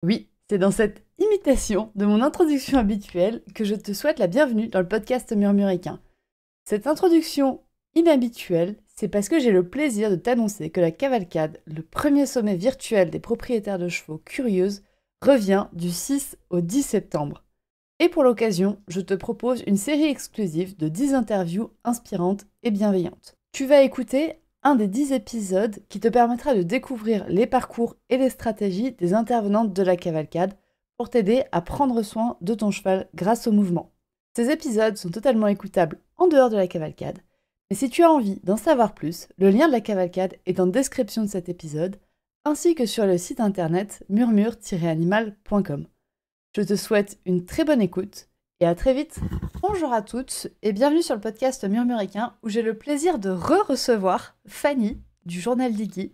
Oui, c'est dans cette imitation de mon introduction habituelle que je te souhaite la bienvenue dans le podcast Murmuricain. Cette introduction inhabituelle, c'est parce que j'ai le plaisir de t'annoncer que la cavalcade, le premier sommet virtuel des propriétaires de chevaux curieuses, revient du 6 au 10 septembre. Et pour l'occasion, je te propose une série exclusive de 10 interviews inspirantes et bienveillantes. Tu vas écouter un des 10 épisodes qui te permettra de découvrir les parcours et les stratégies des intervenantes de la cavalcade pour t'aider à prendre soin de ton cheval grâce au mouvement. Ces épisodes sont totalement écoutables en dehors de la cavalcade, mais si tu as envie d'en savoir plus, le lien de la cavalcade est en description de cet épisode, ainsi que sur le site internet murmure-animal.com. Je te souhaite une très bonne écoute et à très vite. Bonjour à toutes et bienvenue sur le podcast Murmuricain où j'ai le plaisir de recevoir Fanny du journal d'Iggy.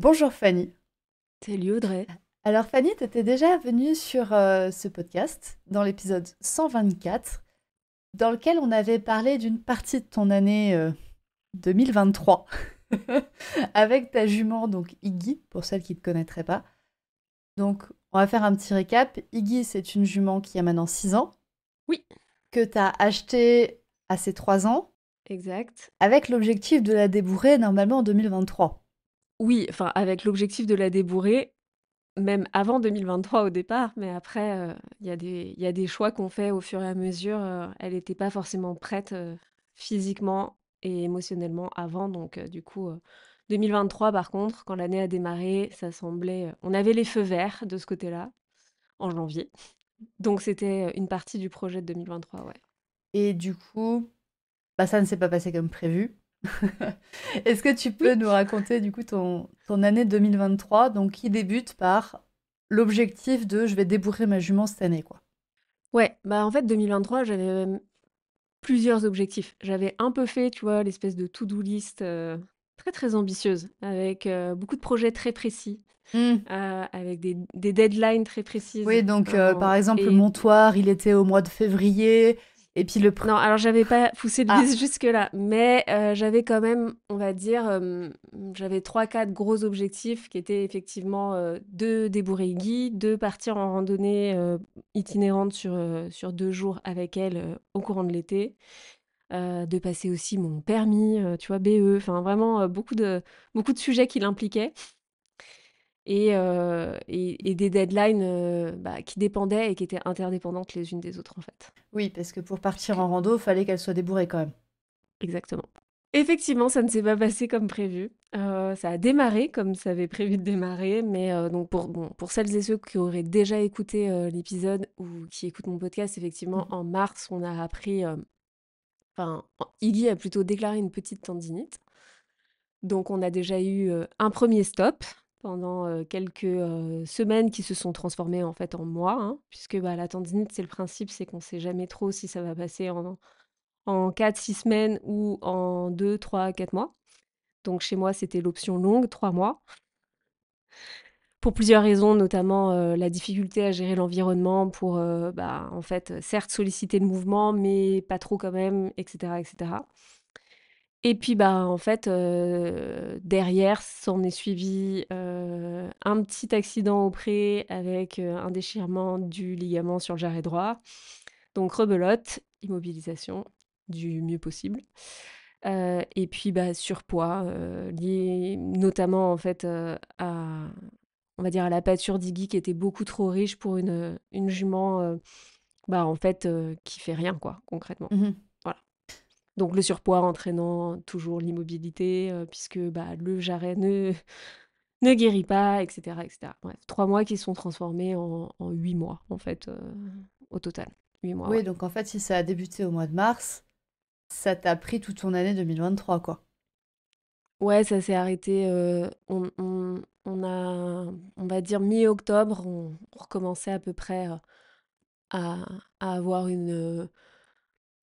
Bonjour Fanny. Salut Audrey. Alors Fanny, tu étais déjà venue sur ce podcast dans l'épisode 124 dans lequel on avait parlé d'une partie de ton année 2023 avec ta jument donc Iggy pour celles qui ne te connaîtraient pas. Donc on va faire un petit récap. Iggy, c'est une jument qui a maintenant 6 ans. Oui. Que tu as achetée à ses 3 ans. Exact. Avec l'objectif de la débourrer normalement en 2023. Oui, enfin avec l'objectif de la débourrer, même avant 2023 au départ, mais après, il y a des choix qu'on fait au fur et à mesure. Elle n'était pas forcément prête physiquement et émotionnellement avant, donc du coup, 2023 par contre, quand l'année a démarré, ça semblait... on avait les feux verts de ce côté-là, en janvier. Donc c'était une partie du projet de 2023, ouais. Et du coup, ça ne s'est pas passé comme prévu. Est-ce que tu peux Oui. nous raconter du coup ton année 2023, donc qui débute par l'objectif de je vais débourrer ma jument cette année, quoi. Ouais, bah en fait 2023, j'avais plusieurs objectifs. J'avais un peu fait, tu vois, l'espèce de to-do list, très, très ambitieuse avec, beaucoup de projets très précis, Hmm. avec des deadlines très précises, Oui, donc en par exemple, le et montoir, il était au mois de février, et puis non, alors j'avais pas poussé le Ah, vice jusque-là, mais j'avais quand même, on va dire, j'avais 3-4 gros objectifs qui étaient effectivement, de débourrer Iggy, de partir en randonnée, itinérante sur 2 jours avec elle, au courant de l'été. De passer aussi mon permis, tu vois, BE, enfin vraiment, beaucoup de sujets qui l'impliquaient et des deadlines, bah, qui dépendaient et qui étaient interdépendantes les unes des autres, en fait. oui, parce que pour partir en rando, fallait qu'elle soit débourrée quand même. Exactement. Effectivement, ça ne s'est pas passé comme prévu. Ça a démarré comme ça avait prévu de démarrer, mais donc pour celles et ceux qui auraient déjà écouté, l'épisode ou qui écoutent mon podcast, effectivement, Mhm. en mars, on a appris, enfin, Iggy a plutôt déclaré une petite tendinite. Donc on a déjà eu, un premier stop pendant, quelques, semaines qui se sont transformées en fait en mois, hein, puisque, bah, la tendinite, c'est le principe, c'est qu'on sait jamais trop si ça va passer en 4-6 semaines ou en 2-3-4 mois. Donc chez moi, c'était l'option longue, 3 mois, pour plusieurs raisons, notamment, la difficulté à gérer l'environnement pour, bah, en fait, certes solliciter le mouvement, mais pas trop quand même, et cetera, et cetera. Et puis, bah, en fait, derrière s'en est suivi, un petit accident au pré avec, un déchirement du ligament sur le jarret droit. Donc rebelote, immobilisation du mieux possible. Et puis, bah, surpoids, lié notamment en fait, à on va dire à la pâture d'Iggy qui était beaucoup trop riche pour une jument, bah, en fait, qui fait rien quoi, concrètement. Mhm. Voilà. Donc le surpoids entraînant toujours l'immobilité, puisque, bah, le jarret ne guérit pas, et cetera, et cetera. Bref, 3 mois qui sont transformés en 8 mois, en fait, au total. 8 mois, Oui, ouais. donc en fait, si ça a débuté au mois de mars, ça t'a pris toute ton année 2023, quoi. Ouais, ça s'est arrêté, on a, on va dire mi-octobre, on recommençait à peu près, à avoir une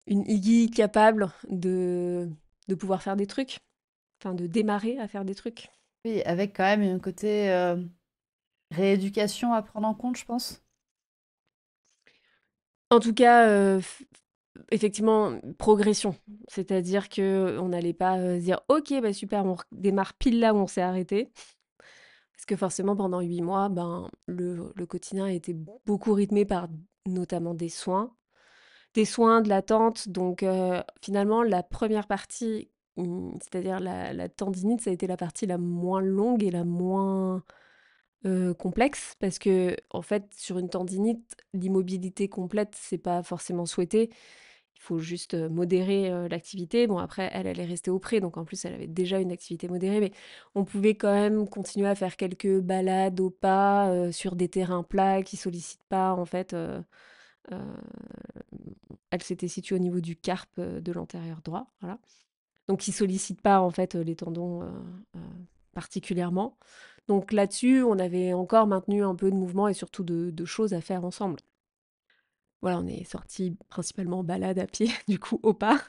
Iggy capable de pouvoir faire des trucs, enfin de démarrer à faire des trucs. Oui, avec quand même un côté rééducation à prendre en compte, je pense. En tout cas, effectivement, progression. C'est-à-dire qu'on n'allait pas, se dire: «OK, bah, super, on redémarre pile là où on s'est arrêté». Parce que forcément, pendant 8 mois, ben, le quotidien a été beaucoup rythmé par notamment des soins, de l'attente. Donc, finalement, la première partie, c'est-à-dire la tendinite, ça a été la partie la moins longue et la moins complexe. Parce que, en fait, sur une tendinite, l'immobilité complète, c'est pas forcément souhaité. Il faut juste modérer l'activité. Bon, après, elle est restée au pré, donc en plus, elle avait déjà une activité modérée, mais on pouvait quand même continuer à faire quelques balades au pas sur des terrains plats qui sollicitent pas, en fait. Euh, Elle s'était située au niveau du carpe de l'antérieur droit, voilà. Donc, qui sollicitent pas, en fait, les tendons euh, particulièrement. Donc là-dessus, on avait encore maintenu un peu de mouvement et surtout de choses à faire ensemble. Voilà, on est sortis principalement en balade à pied, du coup, au pas.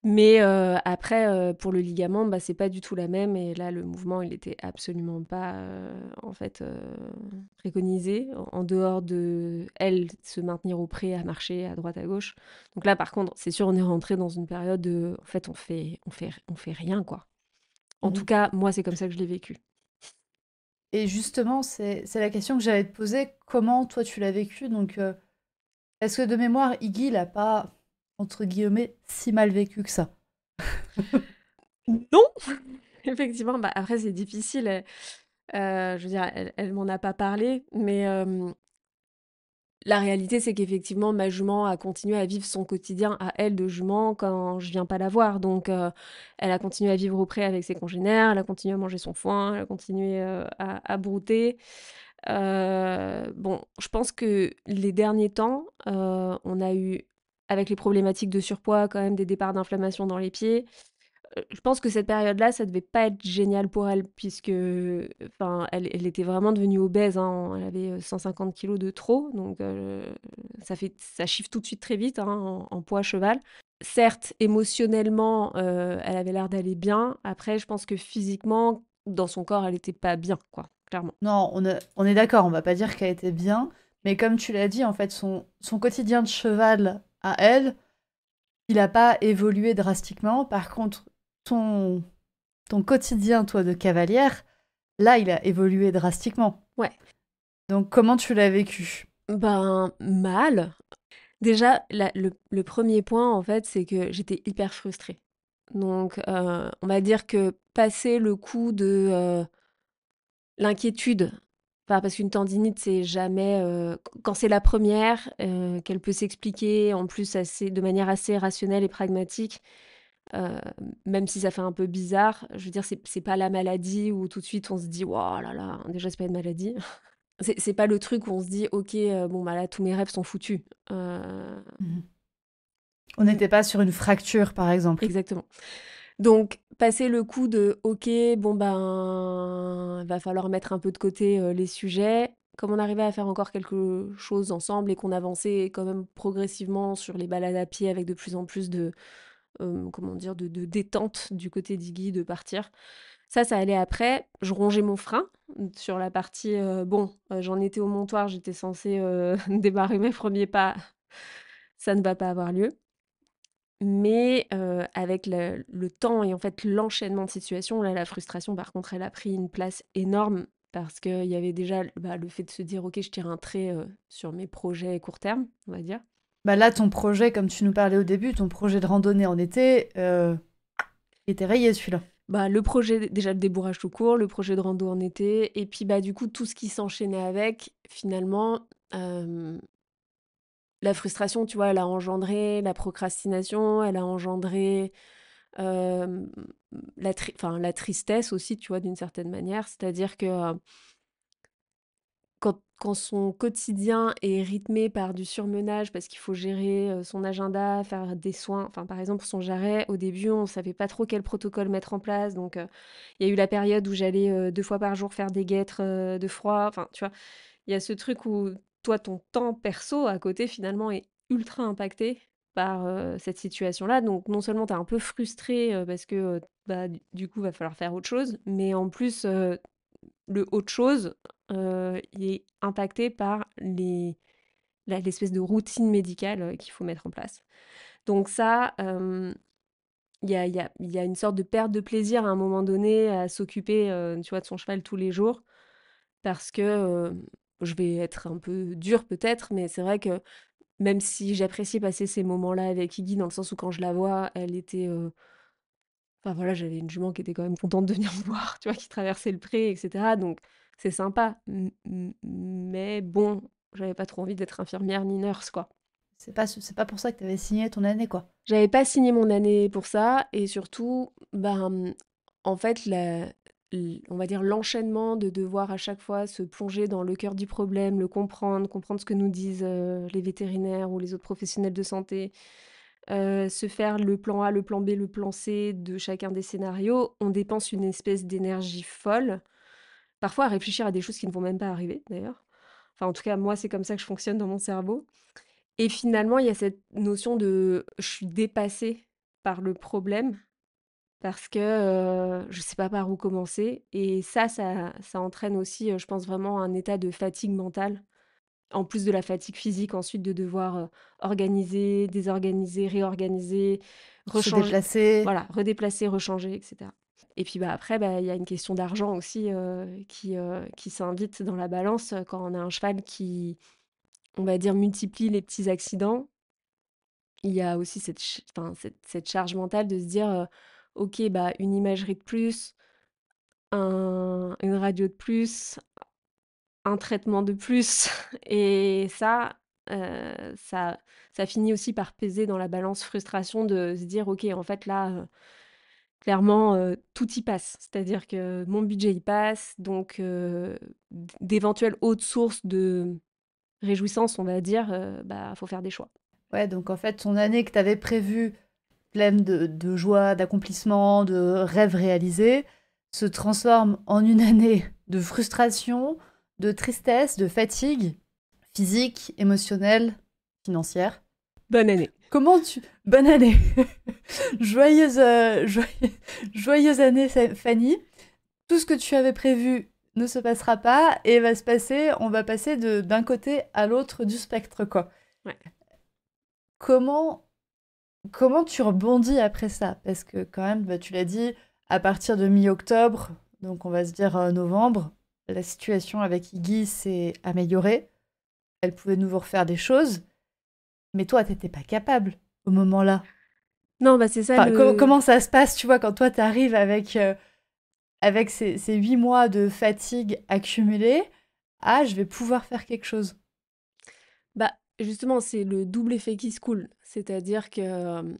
Mais après, pour le ligament, bah, c'est pas du tout la même et là, le mouvement, il était absolument pas, en fait, préconisé, en dehors de elle, se maintenir au pré, à marcher à droite, à gauche. Donc là, par contre, c'est sûr, on est rentré dans une période de en fait, on fait rien, quoi. En tout Mhm. cas, moi, c'est comme ça que je l'ai vécu. Et justement, c'est la question que j'allais te poser. Comment toi tu l'as vécu? Donc, est-ce que de mémoire, Iggy l'a pas, entre guillemets, si mal vécu que ça? Non! Effectivement, bah, après, c'est difficile, je veux dire, elle m'en a pas parlé, mais la réalité, c'est qu'effectivement, ma jument a continué à vivre son quotidien à elle de jument quand je viens pas la voir. Donc, elle a continué à vivre au pré avec ses congénères, elle a continué à manger son foin, elle a continué à brouter. Bon, je pense que les derniers temps, on a eu, avec les problématiques de surpoids, quand même des départs d'inflammation dans les pieds. Je pense que cette période-là, ça devait pas être génial pour elle puisque, enfin, elle était vraiment devenue obèse, hein. Elle avait 150 kilos de trop, donc ça chiffre tout de suite très vite, hein, en poids cheval. Certes, émotionnellement, elle avait l'air d'aller bien. Après, je pense que physiquement, dans son corps, elle était pas bien, quoi, clairement. Non, on est d'accord, on va pas dire qu'elle était bien, mais comme tu l'as dit, en fait, son quotidien de cheval à elle, il a pas évolué drastiquement. Par contre, ton, ton quotidien, toi, de cavalière, là, il a évolué drastiquement. Ouais. Donc, comment tu l'as vécu? Ben, mal. Déjà, le premier point, en fait, c'est que j'étais hyper frustrée. Donc, on va dire que passer le coup de l'inquiétude, enfin, parce qu'une tendinite, c'est jamais, quand c'est la première, qu'elle peut s'expliquer en plus de manière assez rationnelle et pragmatique, heu, même si ça fait un peu bizarre, je veux dire, c'est pas la maladie où tout de suite on se dit: «Waouh là là», déjà c'est pas une maladie. C'est pas le truc où on se dit: «OK, bon, bah, là tous mes rêves sont foutus». Mhm. On Mmh, n'était pas sur une fracture, par exemple. exactement. Donc, passer le coup de OK, bon ben, va falloir mettre un peu de côté les sujets. Comme on arrivait à faire encore quelque chose ensemble et qu'on avançait quand même progressivement sur les balades à pied avec de plus en plus de, comment dire, de détente du côté d'Iggy, de partir. Ça allait après. Je rongeais mon frein sur la partie, bon, j'en étais au montoir, j'étais censée démarrer mes premiers pas. Ça ne va pas avoir lieu. Mais avec le temps et en fait l'enchaînement de situations, là, la frustration, par contre, elle a pris une place énorme parce qu'il y avait déjà bah, le fait de se dire: «OK, je tire un trait, sur mes projets court terme», on va dire. Bah là, ton projet, comme tu nous parlais au début, ton projet de randonnée en été, il était rayé celui-là. Bah, le projet déjà le débourrage tout court, le projet de rando en été et puis, bah, du coup, tout ce qui s'enchaînait avec, finalement, la frustration, tu vois, elle a engendré la procrastination, elle a engendré, hem, enfin, la tristesse aussi, tu vois, d'une certaine manière. C'est-à-dire que, quand son quotidien est rythmé par du surmenage parce qu'il faut gérer, son agenda, faire des soins, enfin, par exemple, son jarret, au début, on savait pas trop quel protocole mettre en place, donc il y a eu la période où j'allais, 2 fois par jour faire des guêtres, de froid, enfin, tu vois? Il y a ce truc où toi, ton temps perso à côté, finalement, est ultra impacté par, cette situation-là, donc non seulement tu es un peu frustré, parce que, bah, du coup, va falloir faire autre chose, mais en plus, le autre chose, il est impacté par l'espèce de routine médicale, qu'il faut mettre en place. Donc ça, il y a une sorte de perte de plaisir à un moment donné à s'occuper, tu vois, de son cheval tous les jours. parce que, je vais être un peu dure peut-être, mais c'est vrai que même si j'appréciais passer ces moments-là avec Iggy, dans le sens où quand je la vois, elle était, enfin voilà, j'avais une jument qui était quand même contente de venir me voir, tu vois? Qui traversait le pré et cetera, donc c'est sympa. Mais bon, j'avais pas trop envie d'être infirmière ni nurse, quoi. C'est pas pour ça que tu avais signé ton année, quoi. J'avais pas signé mon année pour ça et surtout, en fait, on va dire l'enchaînement de devoir à chaque fois se plonger dans le cœur du problème, le comprendre, comprendre ce que nous disent les vétérinaires ou les autres professionnels de santé, se faire le plan A, le plan B, le plan C de chacun des scénarios, on dépense une espèce d'énergie folle, parfois à réfléchir à des choses qui ne vont même pas arriver d'ailleurs. Enfin, en tout cas, moi, c'est comme ça que je fonctionne dans mon cerveau. Et finalement, il y a cette notion de je suis dépassée par le problème parce que je sais pas par où commencer. Et ça entraîne aussi, je pense, vraiment un état de fatigue mentale, en plus de la fatigue physique ensuite de devoir organiser, désorganiser, réorganiser, Se rechanger, déplacer. voilà, redéplacer, rechanger, etc. Et puis après, il y a une question d'argent aussi qui s'invite dans la balance quand on a un cheval qui, on va dire, multiplie les petits accidents. Il y a aussi cette charge mentale de se dire, OK, une imagerie de plus, une radio de plus, un traitement de plus et ça ça finit aussi par peser dans la balance frustration de se dire: «OK, en fait là, clairement, tout y passe». C'est-à-dire que mon budget y passe, donc d'éventuelles autres sources de réjouissance, on va dire, faut faire des choix. Ouais, donc en fait, ton année que tu avais prévue, pleine de joie, d'accomplissement, de rêves réalisés, se transforme en une année de frustration, de tristesse, de fatigue physique, émotionnelle, financière. Bonne année. Comment tu... Bonne année. Joyeuse, joyeuse année, Fanny. Tout ce que tu avais prévu ne se passera pas et va se passer, on va passer d'un côté à l'autre du spectre, quoi. Ouais. Comment, comment tu rebondis après ça? Parce que quand même, bah, tu l'as dit, à partir de mi-octobre, donc on va se dire novembre, la situation avec Iggy s'est améliorée. Elle pouvait nous refaire des choses, mais toi, t'étais pas capable au moment-là. Non, c'est ça Enfin, le comment ça se passe, tu vois, quand toi, t'arrives avec ces 8 mois de fatigue accumulée, ah, je vais pouvoir faire quelque chose. justement, c'est le double effet qui se coule. C'est-à-dire que,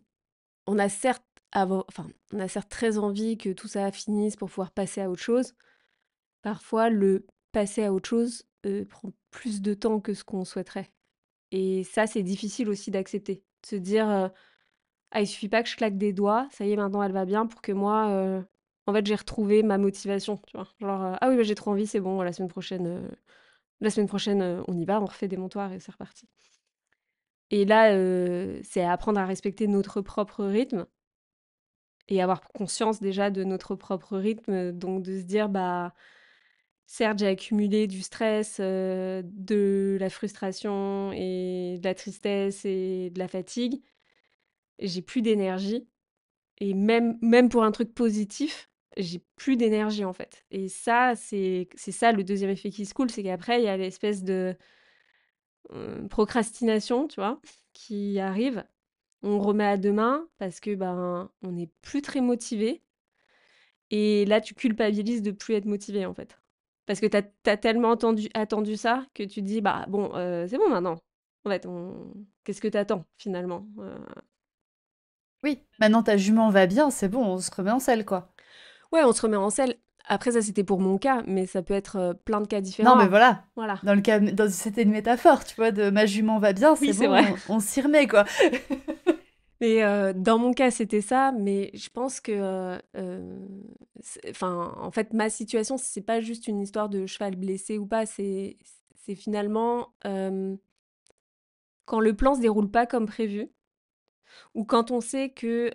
on a certes on a certes très envie que tout ça finisse pour pouvoir passer à autre chose. Parfois, le passer à autre chose, prend plus de temps que ce qu'on souhaiterait et ça, c'est difficile aussi d'accepter. De se dire, «Ah, il suffit pas que je claque des doigts, ça y est, maintenant elle va bien» pour que moi, en fait, j'ai retrouvé ma motivation, tu vois? Genre, «Ah oui, j'ai trop envie, c'est bon, la semaine prochaine, on y va, on refait des montoirs et c'est reparti». Et là, c'est apprendre à respecter notre propre rythme et avoir conscience déjà de notre propre rythme, donc de se dire: certes, j'ai accumulé du stress, de la frustration et de la tristesse et de la fatigue. J'ai plus d'énergie et même pour un truc positif, j'ai plus d'énergie, en fait et ça, c'est ça le deuxième effet qui se coule, c'est qu'après il y a l'espèce de, procrastination, tu vois? Qui arrive. On remet à demain parce que, on n'est plus très motivé et là, tu culpabilises de plus être motivé, en fait. Parce que tu as tellement attendu ça que tu te dis: «Bah, bon, c'est bon maintenant». En fait, on qu'est-ce que tu attends finalement? Oui, maintenant ta jument va bien, c'est bon, on se remet en selle, quoi. Ouais, on se remet en selle. Après ça, c'était pour mon cas, mais ça peut être, plein de cas Non, mais différents. voilà. Voilà. C'était une métaphore, tu vois, de ma jument va bien, Oui, c'est c'est vrai. bon, on s'y remet, quoi. Mais dans mon cas, c'était ça, mais je pense que, enfin, en fait, ma situation, c'est pas juste une histoire de cheval blessé ou pas, c'est finalement, quand le plan se déroule pas comme prévu ou quand on sait que,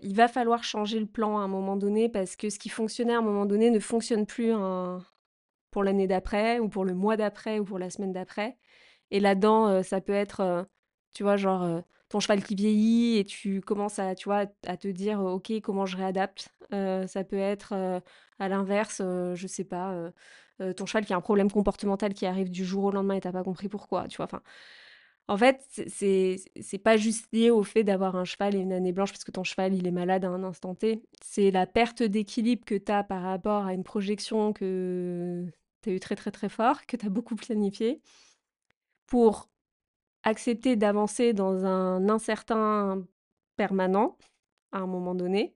il va falloir changer le plan à un moment donné parce que ce qui fonctionnait à un moment donné ne fonctionne plus pour l'année d'après ou pour le mois d'après ou pour la semaine d'après et là-dedans, ça peut être, tu vois, genre, ton cheval qui vieillit et tu commences à, tu vois, à te dire, OK, comment je réadapte? Ça peut être, à l'inverse, je sais pas, ton cheval qui a un problème comportemental qui arrive du jour au lendemain et tu pas compris pourquoi, tu vois? Enfin, en fait, c'est pas juste lié au fait d'avoir un cheval et une année blanche parce que ton cheval, il est malade à un instant T. C'est la perte d'équilibre que tu as par rapport à une projection que tu as eu très, très, très fort, que tu as beaucoup planifié pour accepter d'avancer dans un incertain permanent à un moment donné,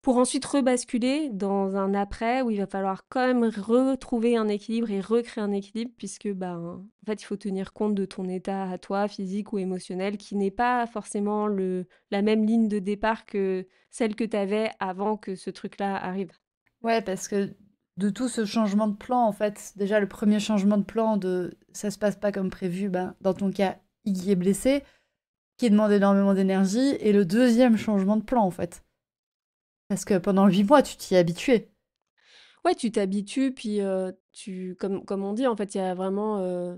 pour ensuite rebasculer dans un après où il va falloir quand même retrouver un équilibre et recréer un équilibre puisque ben, en fait, il faut tenir compte de ton état à toi, physique ou émotionnel, qui n'est pas forcément la même ligne de départ que celle que tu avais avant que ce truc-là arrive. Ouais, parce que de tout ce changement de plan, en fait, déjà le premier changement de plan de ça se passe pas comme prévu, ben, dans ton cas, Iggy est blessé, qui demande énormément d'énergie, et le deuxième changement de plan, en fait. Parce que pendant 8 mois, tu t'y es habitué. Ouais, tu t'habitues, puis comme on dit, en fait, il y a vraiment euh,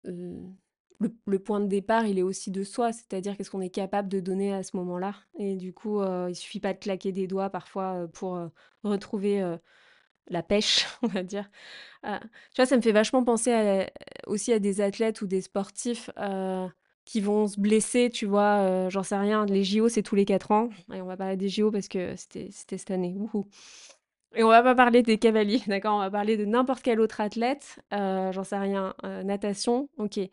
le point de départ, il est aussi de soi, c'est-à-dire qu'est-ce qu'on est capable de donner à ce moment-là. Et du coup, il suffit pas de claquer des doigts parfois pour retrouver la pêche, on va dire. Tu vois, ça me fait vachement penser aussi à des athlètes ou des sportifs qui vont se blesser, tu vois, j'en sais rien. Les JO, c'est tous les 4 ans. Et on va parler des JO parce que c'était cette année. Wouhou. Et on va pas parler des cavaliers, d'accord? On va parler de n'importe quel autre athlète, j'en sais rien, natation, OK. Tu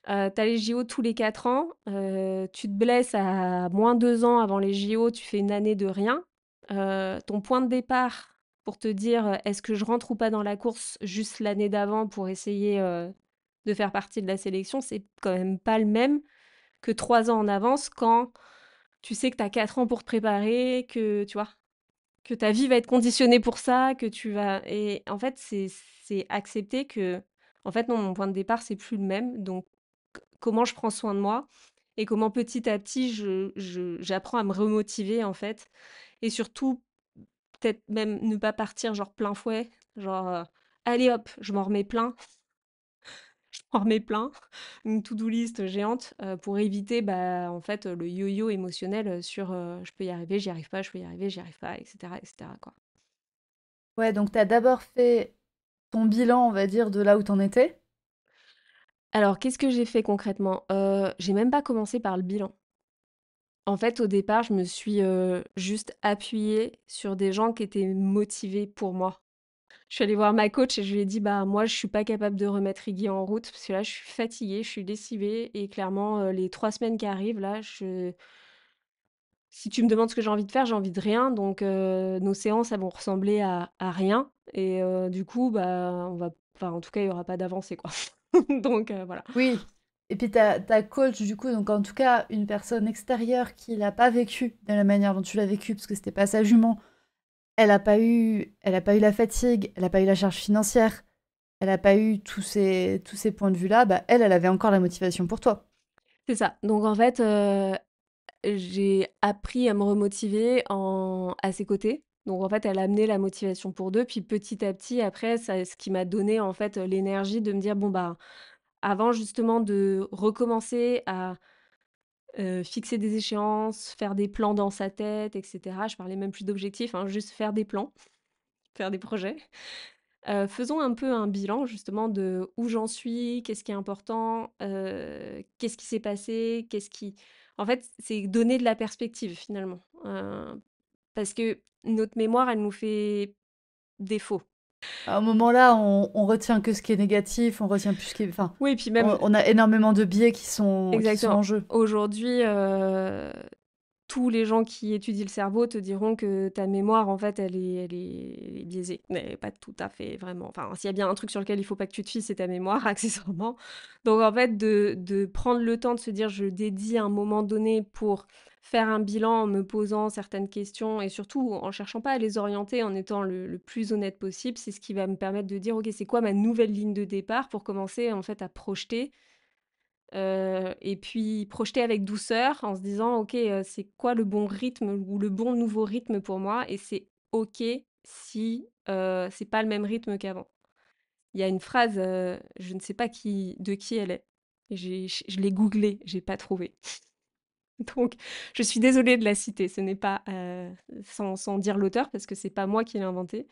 les JO tous les 4 ans, tu te blesses à -2 ans avant les JO, tu fais une année de rien. Ton point de départ pour te dire, «Est-ce que je rentre ou pas dans la course?» juste l'année d'avant pour essayer, de faire partie de la sélection, c'est quand même pas le même que 3 ans en avance quand tu sais que tu as 4 ans pour te préparer, que tu vois? Que ta vie va être conditionnée pour ça, que tu vas et en fait, c'est accepter que, en fait, non, mon point de départ, c'est plus le même, donc comment je prends soin de moi et comment petit à petit j'apprends à me remotiver, en fait et surtout, peut-être même ne pas partir genre plein fouet, genre, «Allez hop, je m'en remets plein, je m'en remets plein», une to-do list géante, pour éviter, bah, en fait, le yo-yo émotionnel, sur, «Je peux y arriver, j'y arrive pas, je peux y arriver, j'y arrive pas» et cetera, quoi. Ouais, donc t'as d'abord fait ton bilan, on va dire, de là où t'en étais. Alors, qu'est-ce que j'ai fait concrètement? J'ai même pas commencé par le bilan. En fait, au départ, je me suis, juste appuyée sur des gens qui étaient motivés pour moi. Je suis allée voir ma coach et je lui ai dit: «Bah, moi, je suis pas capable de remettre Iggy en route parce que là, je suis fatiguée, je suis lessivée et clairement, les 3 semaines qui arrivent là, je si tu me demandes ce que j'ai envie de faire, j'ai envie de rien donc nos séances, elles vont ressembler à rien et du coup, bah, on va enfin, en tout cas, il y aura pas d'avancée, quoi». Donc voilà. Oui. Et puis ta coach, du coup, donc en tout cas, une personne extérieure qui l'a pas vécu de la manière dont tu l'as vécu, parce que c'était pas sa jument, elle a pas eu la fatigue, elle a pas eu la charge financière, elle a pas eu tous ces points de vue-là, bah elle avait encore la motivation pour toi. C'est ça. Donc en fait, j'ai appris à me remotiver à ses côtés. Donc en fait, elle a amené la motivation pour 2 puis petit à petit après ça ce qui m'a donné en fait, l'énergie de me dire: «Bon bah, avant justement de recommencer à, fixer des échéances, faire des plans dans sa tête et cetera». Je parlais même plus d'objectifs, hein, juste faire des plans, faire des projets. Faisons un peu un bilan justement de où j'en suis, qu'est-ce qui est important, qu'est-ce qui s'est passé, qu'est-ce qui en fait, c'est donner de la perspective finalement, parce que notre mémoire, elle nous fait défaut. À un moment-là, on retient que ce qui est négatif, on retient plus ce qui est... Enfin, Oui, puis même on a énormément de biais qui sont en exactement. jeu. Aujourd'hui, tous les gens qui étudient le cerveau te diront que ta mémoire, en fait, elle est biaisée. Mais pas tout à fait, vraiment. Enfin, s'il y a bien un truc sur lequel il faut pas que tu te fies, c'est ta mémoire, accessoirement. Donc, en fait, de prendre le temps de se dire, je dédie un moment donné pour faire un bilan en me posant certaines questions et surtout en cherchant pas à les orienter, en étant le plus honnête possible, c'est ce qui va me permettre de dire, OK, c'est quoi ma nouvelle ligne de départ pour commencer, en fait, à projeter et puis projeter avec douceur en se disant: «OK, c'est quoi le bon rythme ou le bon nouveau rythme pour moi?» et c'est OK si, c'est pas le même rythme qu'avant. Il y a une phrase, je ne sais pas qui de qui elle est. Je l'ai googlée, j'ai pas trouvé. Donc, je suis désolée de la citer. Ce n'est pas sans dire l'auteur parce que c'est pas moi qui l'ai inventé.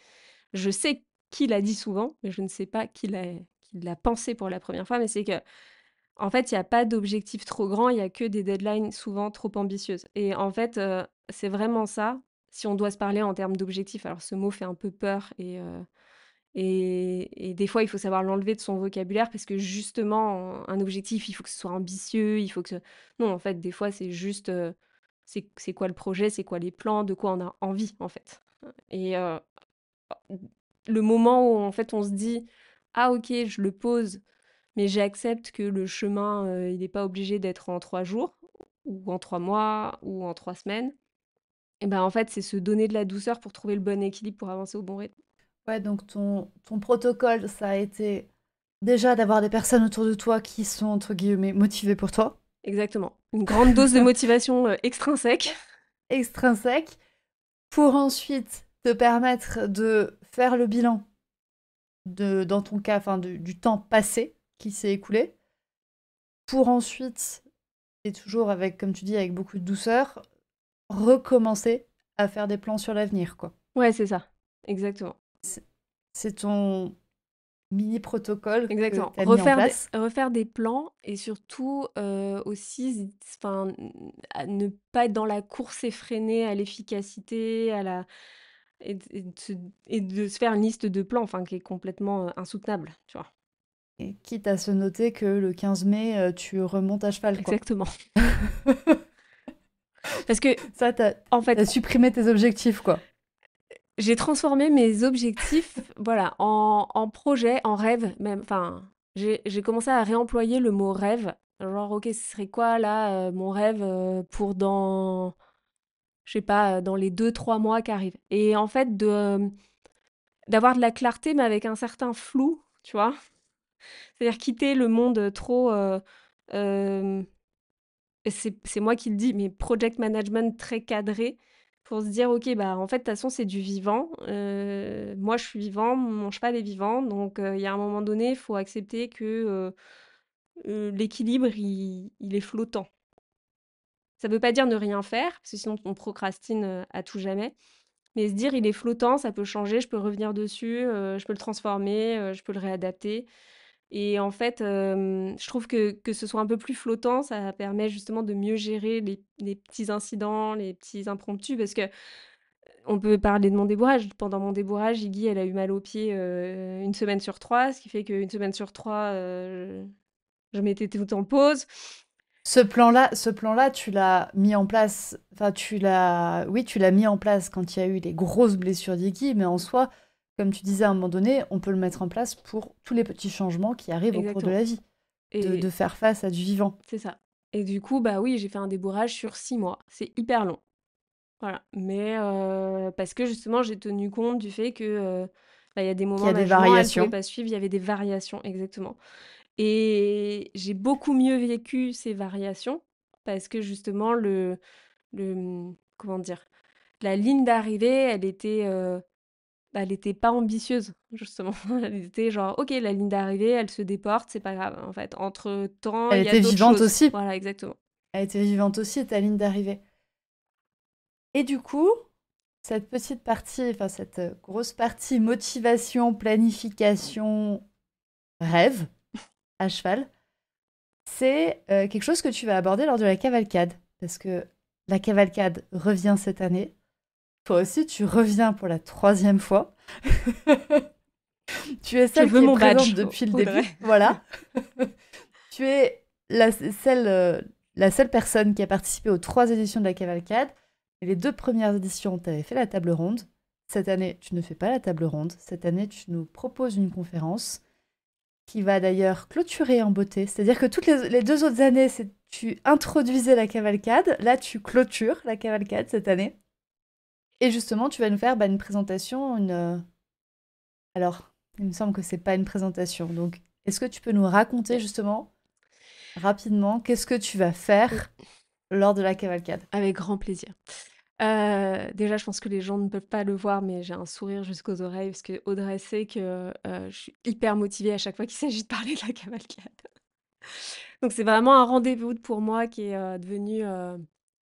Je sais qui l'a dit souvent, mais je ne sais pas qui l'a pensé pour la première fois. Mais c'est que, en fait, il y a pas d'objectif trop grand, il y a que des deadlines souvent trop ambitieuses. Et en fait, c'est vraiment ça. Si on doit se parler en termes d'objectifs, alors ce mot fait un peu peur et des fois, il faut savoir l'enlever de son vocabulaire parce que justement, un objectif, il faut que ce soit ambitieux, il faut que... Non, en fait, des fois, c'est juste, c'est quoi le projet, c'est quoi les plans, de quoi on a envie, en fait. Et le moment où, en fait, on se dit, ah ok, je le pose, mais j'accepte que le chemin, il n'est pas obligé d'être en 3 jours, ou en 3 mois, ou en 3 semaines. Et ben, en fait, c'est se donner de la douceur pour trouver le bon équilibre pour avancer au bon rythme. Ouais, donc ton protocole, ça a été déjà d'avoir des personnes autour de toi qui sont, entre guillemets, motivées pour toi, Exactement. Une grande dose de motivation extrinsèque. extrinsèque, pour ensuite te permettre de faire le bilan dans ton cas, enfin, du temps passé qui s'est écoulé, pour ensuite, et toujours avec, comme tu dis, avec beaucoup de douceur, recommencer à faire des plans sur l'avenir, quoi. Ouais, c'est ça. Exactement. C'est c'est ton mini protocole que Exactement. tu as mis en place. Refaire des plans et surtout aussi, enfin, à ne pas être dans la course effrénée à l'efficacité, et de se faire une liste de plans, enfin, qui est complètement insoutenable, tu vois. Et quitte à se noter que le 15 mai, tu remontes à cheval, quoi. Exactement. Parce que, Ça, en fait, t'as supprimé tes objectifs, quoi. j'ai transformé mes objectifs, voilà, en projets, en rêves même. Enfin, j'ai commencé à réemployer le mot rêve. Genre, ok, ce serait quoi là, mon rêve pour dans, je sais pas, dans les 2, 3 mois qui arrivent. Et en fait, d'avoir de la clarté, mais avec un certain flou, tu vois. C'est-à-dire quitter le monde trop. Euh, et c'est moi qui le dis, mais project management très cadré pour se dire, ok, bah en fait, de toute façon, c'est du vivant. Moi, je suis vivant, mon cheval est vivant, donc il y a un moment donné, il faut accepter que l'équilibre, il est flottant. Ça ne veut pas dire ne rien faire, parce que sinon on procrastine à tout jamais. Mais se dire, il est flottant, ça peut changer, je peux revenir dessus, je peux le transformer, je peux le réadapter. Et en fait, je trouve que ce soit un peu plus flottant, ça permet justement de mieux gérer les petits incidents, les petits impromptus, parce que on peut parler de mon débourrage. Pendant mon débourrage, Iggy, elle a eu mal aux pieds 1 semaine sur 3, ce qui fait qu'1 semaine sur 3, je mettais tout en pause. Ce plan-là, tu l'as mis en place. Enfin, oui, tu l'as mis en place quand il y a eu les grosses blessures d'Iggy, mais en soi, comme tu disais à un moment donné, on peut le mettre en place pour tous les petits changements qui arrivent au cours de Exactement. la vie, de Et faire face à du vivant. c'est ça. Et du coup, bah oui, j'ai fait un débourrage sur 6 mois. C'est hyper long. Voilà. Mais parce que justement, j'ai tenu compte du fait que bah, il y a des Qu'il y moments, a des ma jument, elle pouvait variations. pas suivre, il y avait des variations, exactement. Et j'ai beaucoup mieux vécu ces variations parce que justement, comment dire, la ligne d'arrivée, elle était pas ambitieuse, justement. Elle était genre, ok, la ligne d'arrivée, elle se déporte, c'est pas grave. En fait, entre-temps, Elle il y a était d'autres vivante choses. aussi. Voilà, exactement. Elle était vivante aussi, ta ligne d'arrivée. Et du coup, cette petite partie, enfin cette grosse partie motivation, planification, rêve à cheval, c'est quelque chose que tu vas aborder lors de la cavalcade. Parce que la cavalcade revient cette année. Toi aussi, tu reviens pour la troisième fois. Tu es Je celle veux qui est mon présente badge, depuis le Audrey. début. Voilà. Tu es la seule personne qui a participé aux 3 éditions de la cavalcade. Et les 2 premières éditions, tu avais fait la table ronde. Cette année, tu ne fais pas la table ronde. Cette année, tu nous proposes une conférence qui va d'ailleurs clôturer en beauté. C'est-à-dire que toutes les 2 autres années, tu introduisais la cavalcade. Là, tu clôtures la cavalcade cette année. Et justement, tu vas nous faire une présentation. Alors, il me semble que c'est pas une présentation. Donc, est-ce que tu peux nous raconter Yes. justement, rapidement, qu'est-ce que tu vas Oui, faire lors de la cavalcade? avec grand plaisir. Déjà, je pense que les gens ne peuvent pas le voir, mais j'ai un sourire jusqu'aux oreilles parce que Audrey sait que je suis hyper motivée à chaque fois qu'il s'agit de parler de la cavalcade. Donc, c'est vraiment un rendez-vous pour moi qui est devenu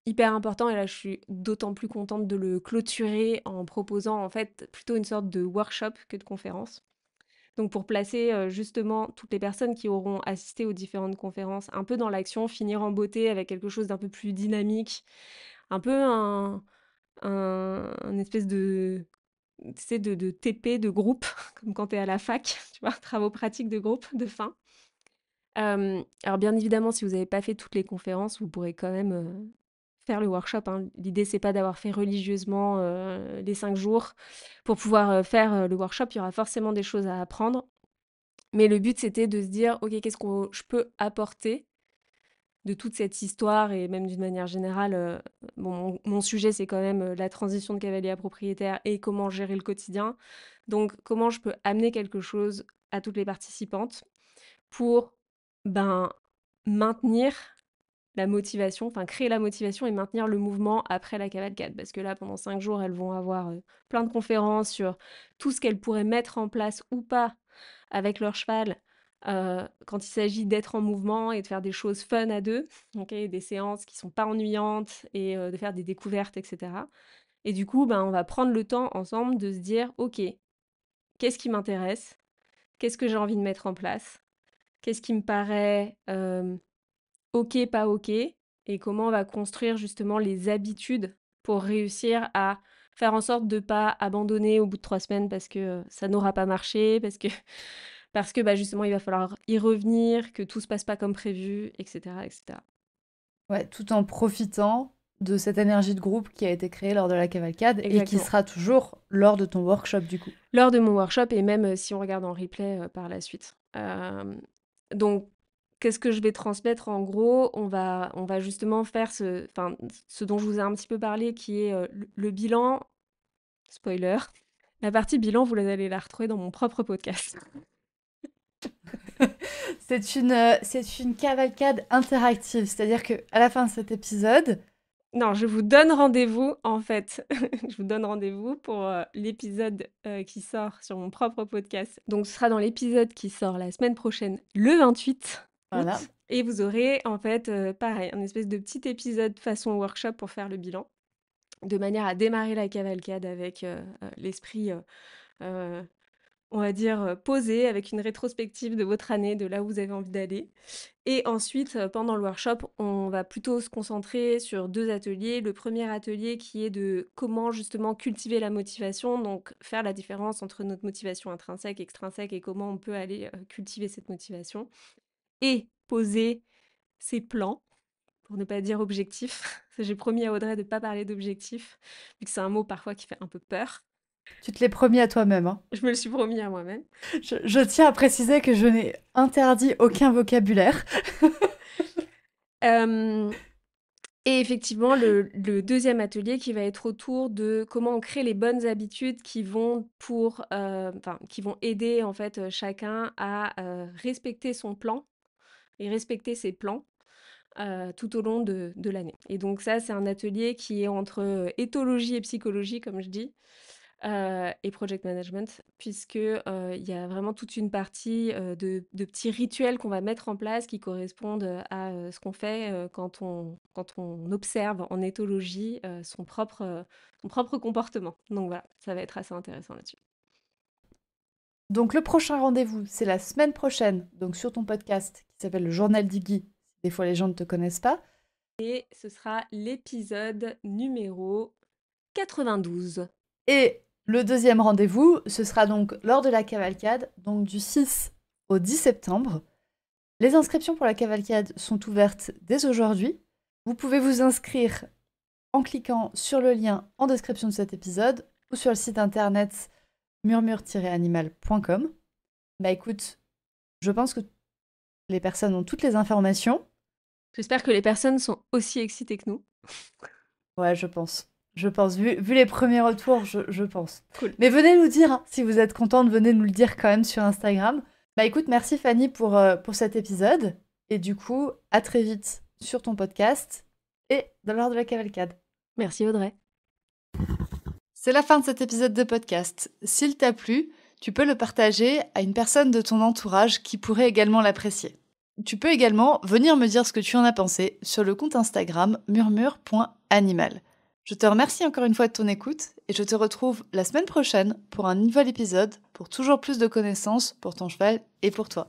hyper important, et là je suis d'autant plus contente de le clôturer en proposant en fait plutôt une sorte de workshop que de conférence. Donc pour placer justement toutes les personnes qui auront assisté aux différentes conférences un peu dans l'action, finir en beauté avec quelque chose d'un peu plus dynamique, un peu un espèce de, tu sais, de TP de groupe, comme quand tu es à la fac, tu vois, travaux pratiques de groupe de fin. Alors bien évidemment, si vous n'avez pas fait toutes les conférences, vous pourrez quand même faire le workshop, hein. L'idée, c'est pas d'avoir fait religieusement les 5 jours. Pour pouvoir faire le workshop, il y aura forcément des choses à apprendre. Mais le but, c'était de se dire, OK, qu'est-ce que je peux apporter de toute cette histoire, et même d'une manière générale, bon, mon sujet, c'est quand même la transition de cavalier à propriétaire et comment gérer le quotidien. Donc, comment je peux amener quelque chose à toutes les participantes pour ben, maintenir la motivation, enfin créer la motivation et maintenir le mouvement après la cavalcade. Parce que là, pendant 5 jours, elles vont avoir plein de conférences sur tout ce qu'elles pourraient mettre en place ou pas avec leur cheval quand il s'agit d'être en mouvement et de faire des choses fun à deux, okay, des séances qui sont pas ennuyantes et de faire des découvertes, etc. Et du coup, ben, on va prendre le temps ensemble de se dire, ok, qu'est-ce qui m'intéresse? Qu'est-ce que j'ai envie de mettre en place? Qu'est-ce qui me paraît ok, pas ok? Et comment on va construire justement les habitudes pour réussir à faire en sorte de ne pas abandonner au bout de 3 semaines parce que ça n'aura pas marché, parce que bah, justement il va falloir y revenir, que tout se passe pas comme prévu, etc., etc. Ouais, tout en profitant de cette énergie de groupe qui a été créée lors de la cavalcade et qui Exactement. sera toujours lors de ton workshop du coup. Lors de mon workshop et même si on regarde en replay par la suite. Donc, qu'est-ce que je vais transmettre en gros? On va justement faire ce dont je vous ai un petit peu parlé, qui est le bilan. Spoiler. La partie bilan, vous allez la retrouver dans mon propre podcast. C'est une cavalcade interactive, c'est-à-dire que à la fin de cet épisode, Non, je vous donne rendez-vous, en fait. Je vous donne rendez-vous pour l'épisode qui sort sur mon propre podcast. Donc, ce sera dans l'épisode qui sort la semaine prochaine, le 28 voilà. août. Et vous aurez, en fait, pareil, un espèce de petit épisode façon workshop pour faire le bilan, de manière à démarrer la cavalcade avec l'esprit on va dire, posé, avec une rétrospective de votre année, de là où vous avez envie d'aller. Et ensuite, pendant le workshop, on va plutôt se concentrer sur 2 ateliers. Le premier atelier qui est de comment justement cultiver la motivation, donc faire la différence entre notre motivation intrinsèque, extrinsèque, et comment on peut aller, cultiver cette motivation. Et poser ses plans, pour ne pas dire objectifs. J'ai promis à Audrey de ne pas parler d'objectifs, vu que c'est un mot parfois qui fait un peu peur. Tu te l'es promis à toi-même, hein. Je me le suis promis à moi-même. Je tiens à préciser que je n'ai interdit aucun vocabulaire. Hem Et effectivement, le deuxième atelier qui va être autour de comment on crée les bonnes habitudes qui vont qui vont aider en fait, chacun à, respecter son plan et respecter ses plans, tout au long de l'année. Et donc ça, c'est un atelier qui est entre, éthologie et psychologie, comme je dis, et project management, puisque, il y a vraiment toute une partie, de petits rituels qu'on va mettre en place qui correspondent, à, ce qu'on fait, quand on observe en éthologie, son propre comportement. Donc voilà, ça va être assez intéressant là-dessus. Donc le prochain rendez-vous, c'est la semaine prochaine, donc sur ton podcast qui s'appelle le Journal d'Iggy. Des fois les gens ne te connaissent pas. Et ce sera l'épisode numéro 92. Et le deuxième rendez-vous, ce sera donc lors de la cavalcade, donc du 6 au 10 septembre. Les inscriptions pour la cavalcade sont ouvertes dès aujourd'hui. Vous pouvez vous inscrire en cliquant sur le lien en description de cet épisode ou sur le site internet murmure-animal.com. Bah écoute, je pense que les personnes ont toutes les informations. J'espère que les personnes sont aussi excitées que nous. Ouais, je pense. Je pense. Vu les premiers retours, je pense. Cool. Mais venez nous dire, hein, si vous êtes contente, venez nous le dire quand même sur Instagram. Bah écoute, merci Fanny pour cet épisode. Et du coup, à très vite sur ton podcast et dans l'heure de la cavalcade. Merci Audrey. C'est la fin de cet épisode de podcast. S'il t'a plu, tu peux le partager à une personne de ton entourage qui pourrait également l'apprécier. Tu peux également venir me dire ce que tu en as pensé sur le compte Instagram murmure.animal. Je te remercie encore une fois de ton écoute et je te retrouve la semaine prochaine pour un nouvel épisode pour toujours plus de connaissances pour ton cheval et pour toi.